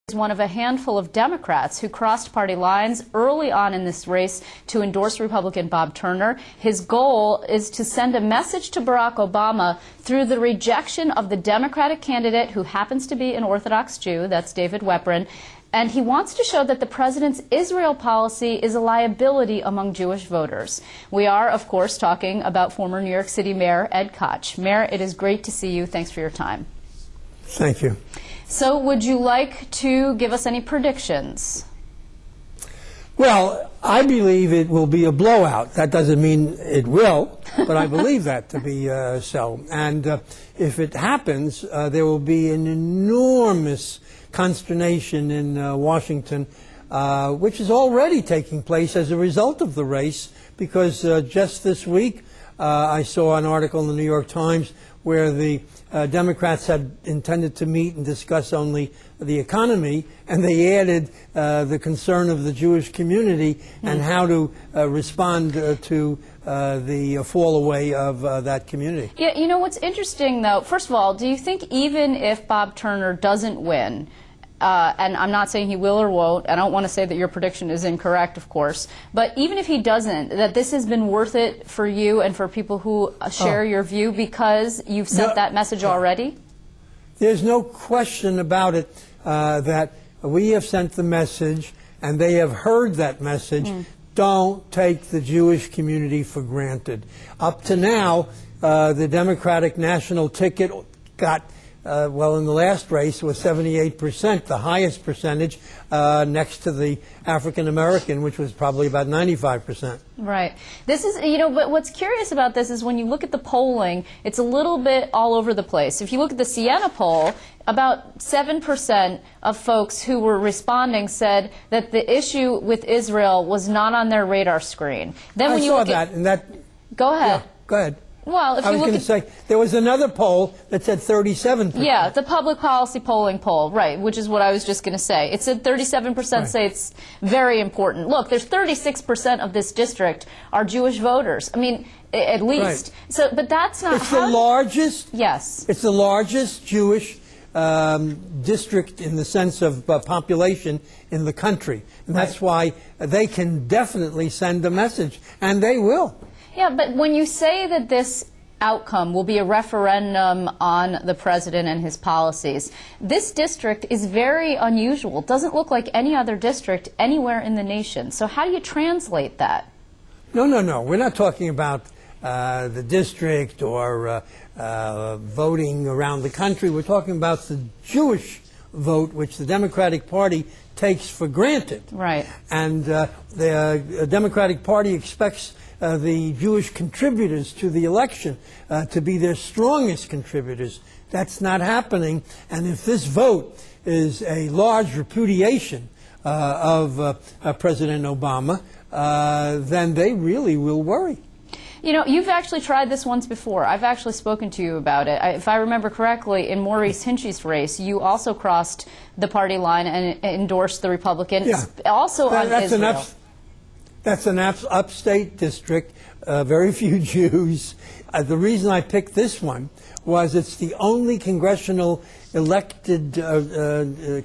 Is one of a handful of Democrats who crossed party lines early on in this race to endorse Republican Bob Turner. His goal is to send a message to Barack Obama through the rejection of the Democratic candidate who happens to be an Orthodox Jew, that's David Weprin, and he wants to show that the president's Israel policy is a liability among Jewish voters. We are, of course, talking about former New York City Mayor Ed Koch. Mayor, it is great to see you. Thanks for your time. Thank you. So would you like to give us any predictions? Well, I believe it will be a blowout. That doesn't mean it will, but I believe that to be so. And if it happens, there will be an enormous consternation in Washington, which is already taking place as a result of the race, because just this week I saw an article in the New York Times where the Democrats had intended to meet and discuss only the economy, and they added the concern of the Jewish community and how to respond to the fall away of that community. Yeah, you know what's interesting, though, first of all, do you think even if Bob Turner doesn't win, and I'm not saying he will or won't, I don't want to say that your prediction is incorrect, of course, but even if he doesn't, that this has been worth it for you and for people who share your view because you've sent that message already? There's no question about it that we have sent the message and they have heard that message. Don't take the Jewish community for granted. Up to now, the Democratic national ticket got well, in the last race was 78%, the highest percentage, next to the African American, which was probably about 95%. Right. This is, you know, but what's curious about this is when you look at the polling, it's a little bit all over the place. If you look at the Siena poll, about 7% of folks who were responding said that the issue with Israel was not on their radar screen. Then when I you saw look that, and that... Go ahead. Yeah, go ahead. Well, if I you was look going to say, there was another poll that said 37%. Yeah, the public policy polling poll, right, which is what I was just going to say. It said 37% say it's very important. Look, there's 36% of this district are Jewish voters. I mean, at least. Right. So, but that's not... It's the largest... Yes. It's the largest Jewish district in the sense of population in the country. And that's why they can definitely send a message, and they will. Yeah, but when you say that this outcome will be a referendum on the president and his policies, this district is very unusual. It doesn't look like any other district anywhere in the nation. So how do you translate that? No. We're not talking about the district or voting around the country. We're talking about the Jewish vote, which the Democratic Party takes for granted. Right. And the Democratic Party expects the Jewish contributors to the election to be their strongest contributors. That's not happening. And if this vote is a large repudiation of President Obama, then they really will worry. You know, you've actually tried this once before. I've actually spoken to you about it. If I remember correctly, in Maurice Hinchey's race, you also crossed the party line and endorsed the Republican, also on Israel. That's an upstate district, very few Jews. The reason I picked this one was it's the only congressional elected,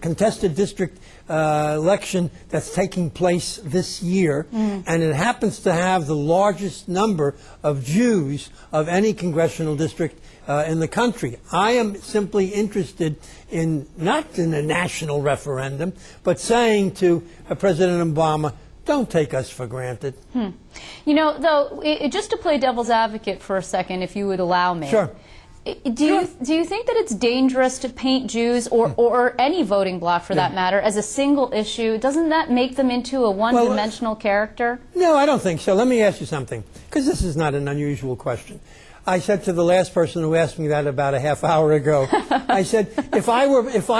contested district election that's taking place this year, and it happens to have the largest number of Jews of any congressional district in the country. I am simply interested in, not in a national referendum, but saying to President Obama, don't take us for granted. You know, though, just to play devil's advocate for a second, if you would allow me. Sure. Do you think that it's dangerous to paint Jews, or any voting bloc for that matter, as a single issue? Doesn't that make them into a one-dimensional character? No, I don't think so. Let me ask you something, because this is not an unusual question. I said to the last person who asked me that about a half hour ago, I said, if I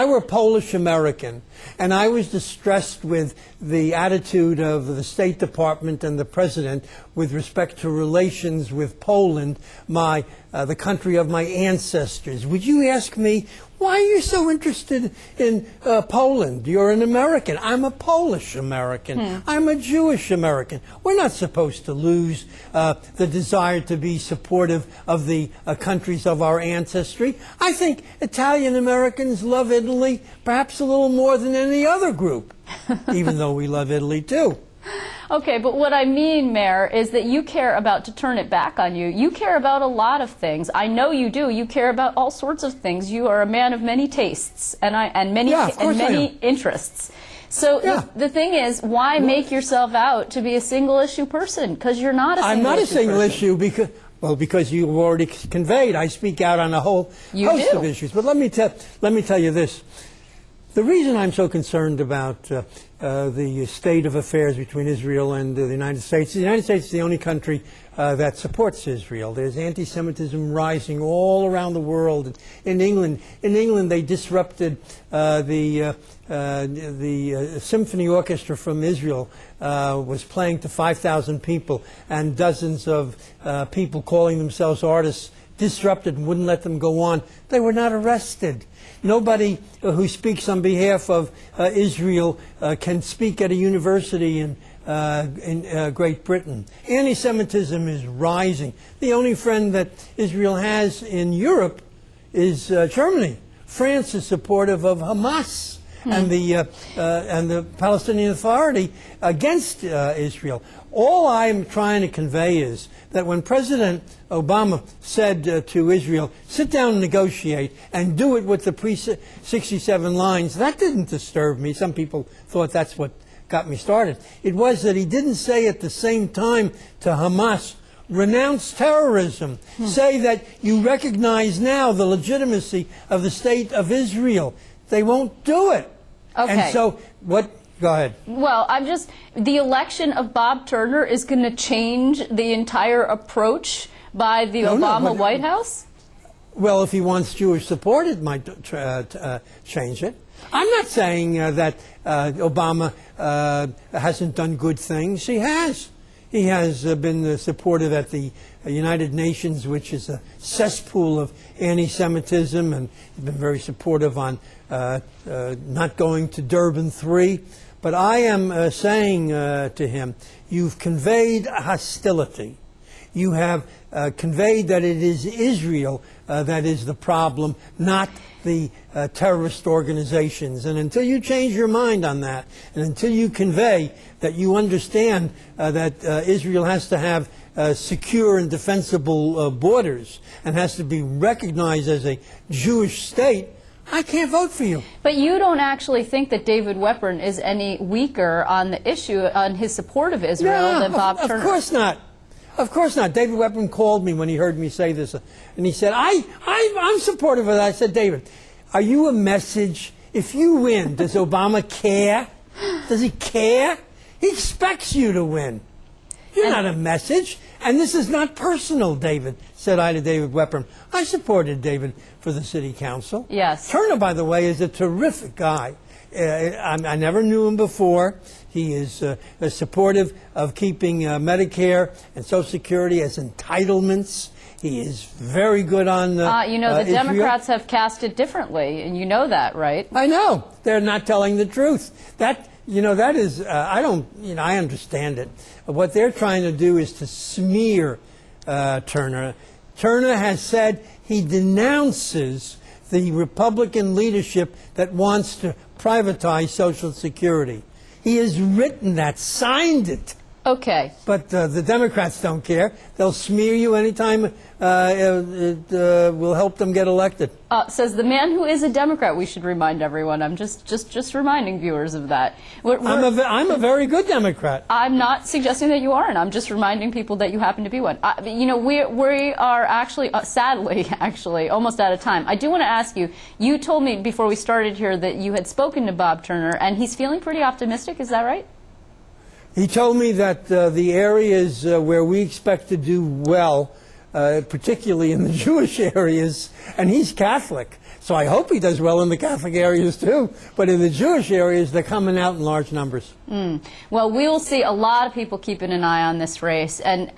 were Polish American and I was distressed with the attitude of the State Department and the President with respect to relations with Poland, the country of my ancestors, would you ask me, Why are you so interested in Poland? You're an American. I'm a Polish American. I'm a Jewish American. We're not supposed to lose the desire to be supportive of the countries of our ancestry. I think Italian Americans love Italy perhaps a little more than any other group, even though we love Italy too. Okay, but what I mean, Mayor, is that you care about, to turn it back on you, you care about a lot of things. I know you do. You care about all sorts of things. You are a man of many tastes and many interests. So the thing is, why make yourself out to be a single issue person? Because you're not a single issue I'm not a single person. issue because you've already conveyed. I speak out on a whole host of issues. But let me tell you this. The reason I'm so concerned about the state of affairs between Israel and the United States is the only country that supports Israel. There's anti-Semitism rising all around the world. In England, they disrupted the symphony orchestra from Israel was playing to 5,000 people, and dozens of people calling themselves artists disrupted and wouldn't let them go on. They were not arrested. Nobody who speaks on behalf of Israel can speak at a university in Great Britain. Anti-Semitism is rising. The only friend that Israel has in Europe is Germany. France is supportive of Hamas and the Palestinian Authority against Israel. All I'm trying to convey is that when President Obama said to Israel, sit down and negotiate and do it with the pre-67 lines, that didn't disturb me. Some people thought that's what got me started. It was that he didn't say at the same time to Hamas, renounce terrorism, say that you recognize now the legitimacy of the state of Israel. They won't do it. Okay. And so what? Go ahead. Well, the election of Bob Turner is going to change the entire approach by the Obama White House? Well, if he wants Jewish support, it might change it. I'm not saying that Obama hasn't done good things. He has. He has been supportive at the United Nations, which is a cesspool of anti-Semitism, and he's been very supportive on not going to Durban 3. But I am saying to him, you've conveyed hostility. You have conveyed that it is Israel that is the problem, not the terrorist organizations. And until you change your mind on that, and until you convey that you understand that Israel has to have secure and defensible borders and has to be recognized as a Jewish state, I can't vote for you. But you don't actually think that David Weprin is any weaker on the issue, on his support of Israel than Bob Turner? Of course not. Of course not. David Weprin called me when he heard me say this, and he said, I'm supportive of that. I said, David, are you a message? If you win, does Obama care? Does he care? He expects you to win. You're not a message. And this is not personal, David, said I to David Weprin. I supported David for the city council. Yes. Turner, by the way, is a terrific guy. I never knew him before. He is supportive of keeping Medicare and Social Security as entitlements. He is very good on the Israel. Democrats have cast it differently, and you know that, right? I know. They're not telling the truth. That is, I understand it. What they're trying to do is to smear Turner. Turner has said he denounces the Republican leadership that wants to privatize Social Security. He has written that, signed it. Okay. But the Democrats don't care. They'll smear you anytime it will help them get elected. Says the man who is a Democrat. We should remind everyone. I'm just reminding viewers of that. I'm a very good Democrat. I'm not suggesting that you aren't. I'm just reminding people that you happen to be one. We are actually, sadly, almost out of time. I do want to ask you, you told me before we started here that you had spoken to Bob Turner, and he's feeling pretty optimistic. Is that right? He told me that the areas where we expect to do well particularly in the Jewish areas, and he's Catholic. So I hope he does well in the Catholic areas too, but in the Jewish areas, they're coming out in large numbers. Well, we will see a lot of people keeping an eye on this race. And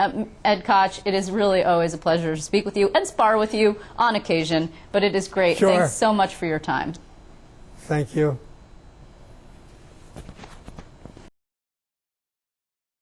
Ed Koch, it is really always a pleasure to speak with you and spar with you on occasion, but it is great. Sure. Thanks so much for your time. Thank you.